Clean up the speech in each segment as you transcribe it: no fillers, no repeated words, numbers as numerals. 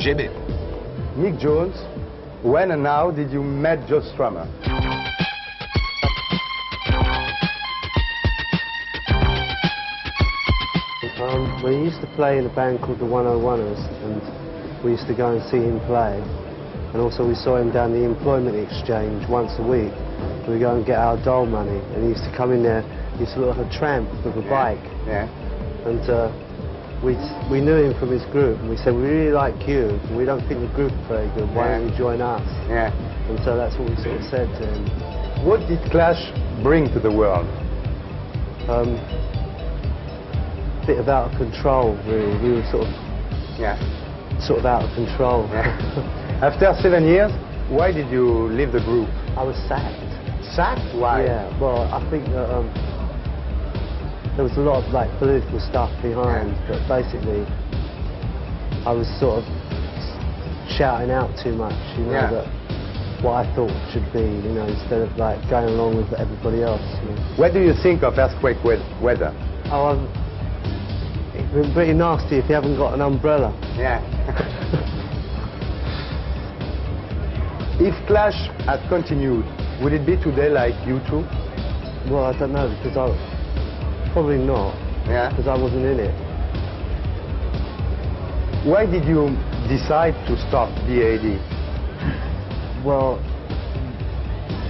GB. Mick Jones, when and how did you meet Joe STRUMMER? We used to play in a band called the 101ers, and we used to go and see him play. And also we saw him down the employment exchange once a week. We go and get our dole money, and he used to come in there. He used to look like a tramp with a bike. Yeah. And we knew him from his group, and we said, we really like you, and we don't think the group is very good. Why don't you join us? Yeah. And so that's what we sort of said to him. What did Clash bring to the world? A bit of out of control, really. We were sort of out of control. Yeah. After 7 years, why did you leave the group? I was sacked. Sacked? Why? Yeah, well, I think that there was a lot of like political stuff behind, but basically I was sort of shouting out too much, you know, that what I thought should be, you know, instead of like going along with everybody else. You know. What do you think of Eathquake Weather? Oh, it's been pretty nasty if you haven't got an umbrella. Yeah. If Clash had continued, would it be today like you two? Well, I don't know, because probably not. Yeah. Because I wasn't in it. Why did you decide to start B.A.D? Well,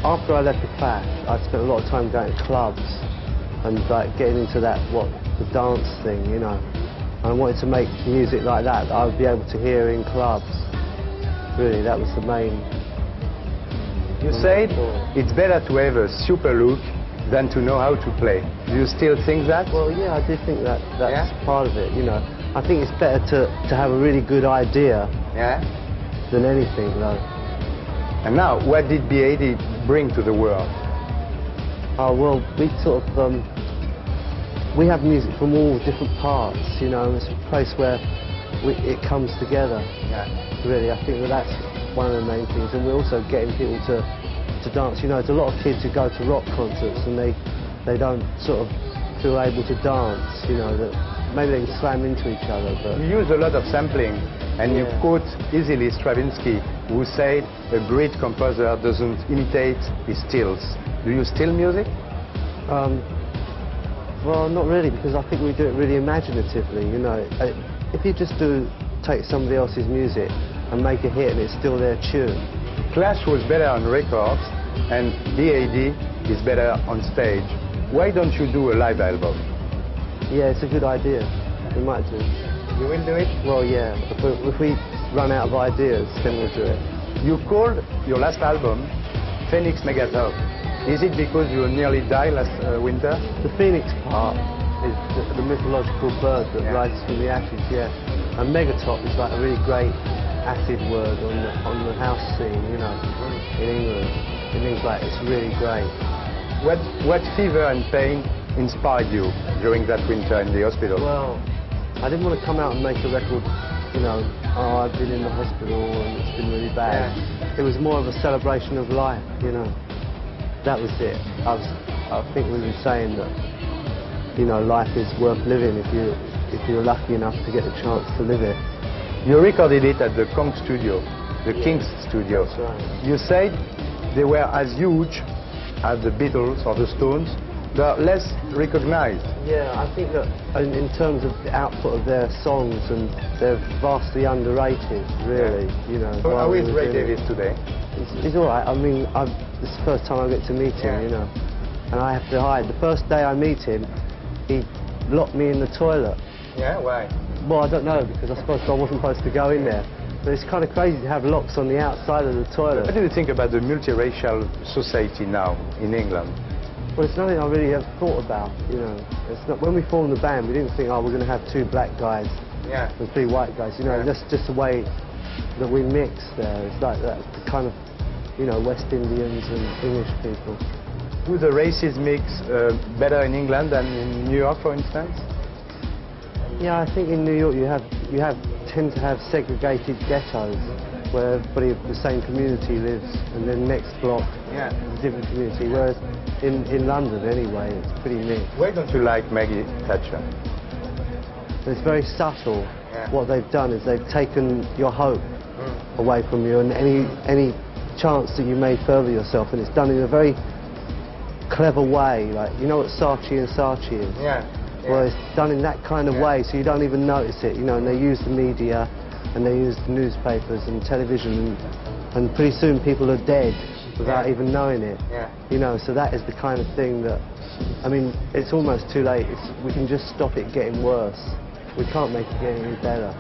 after I left the Clash, I spent a lot of time going to clubs and like getting into that, the dance thing, you know. And I wanted to make music like that I would be able to hear in clubs. Really, that was the main. You said it's better to have a super look than to know how to play. Do you still think that? Well, yeah, I do think that's part of it, you know. I think it's better to have a really good idea than anything, though. And now, what did B.A.D bring to the world? Oh, well, we sort of, we have music from all different parts, you know. It's a place where it comes together. Yeah. Really, I think that's one of the main things. And we're also getting people to dance. You know, there's a lot of kids who go to rock concerts and they don't sort of feel able to dance, you know, that maybe they can slam into each other. But you use a lot of sampling, and you quote easily Stravinsky, who said a great composer doesn't imitate, he steals. Do you steal music? Well, not really, because I think we do it really imaginatively, you know. If you just take somebody else's music and make a hit and it's still their tune. Clash was better on records and B.A.D is better on stage. Why don't you do a live album? Yeah, it's a good idea. We might do. You will do it? Well, yeah. If we run out of ideas, then we'll do it. You called your last album Phoenix Megatop. Is it because you nearly died last winter? The phoenix part is the mythological bird that rises from the ashes, yeah. And Megatop is like a really great acid word on the house scene, you know, in England. It means like it's really great. What fever and pain inspired you during that winter in the hospital? Well, I didn't want to come out and make a record, you know, oh, I've been in the hospital and it's been really bad. It was more of a celebration of life, you know. That was it. I think we were saying that, you know, life is worth living if you're lucky enough to get the chance to live it. You recorded it at the Kong studio, the King's studio. That's right. You said they were as huge as the Beatles or the Stones, but less recognized. Yeah, I think that in terms of the output of their songs, and they're vastly underrated, really. You know. So how is Ray Davies today? He's all right. I mean, it's the first time I get to meet him, you know, and I have to hide. The first day I meet him, he locked me in the toilet. Yeah, why? Well, I don't know, because I suppose I wasn't supposed to go in there. But it's kind of crazy to have locks on the outside of the toilet. What do you think about the multiracial society now in England? Well, it's nothing I really ever thought about, you know. It's not, when we formed the band, we didn't think, oh, we're going to have 2 black guys and 3 white guys, you know. That's just the way that we mix there. It's like that kind of, you know, West Indians and English people. Do the races mix better in England than in New York, for instance? Yeah, I think in New York you tend to have segregated ghettos where everybody of the same community lives, and then next block is a different community. Whereas in London, anyway, it's pretty mixed. Why don't you like Margaret Thatcher? It's very subtle. what they've done is they've taken your hope away from you and any chance that you may further yourself, and it's done in a very clever way. Like, you know what Saatchi and Saatchi is? Well, it's done in that kind of way, so you don't even notice it, you know, and they use the media, and they use the newspapers and television, and pretty soon people are dead without even knowing it. You know, so that is the kind of thing that, I mean, it's almost too late. We can just stop it getting worse. We can't make it get any better.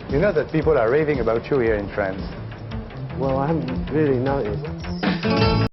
You know that people are raving about you here in France? Well, I haven't really noticed.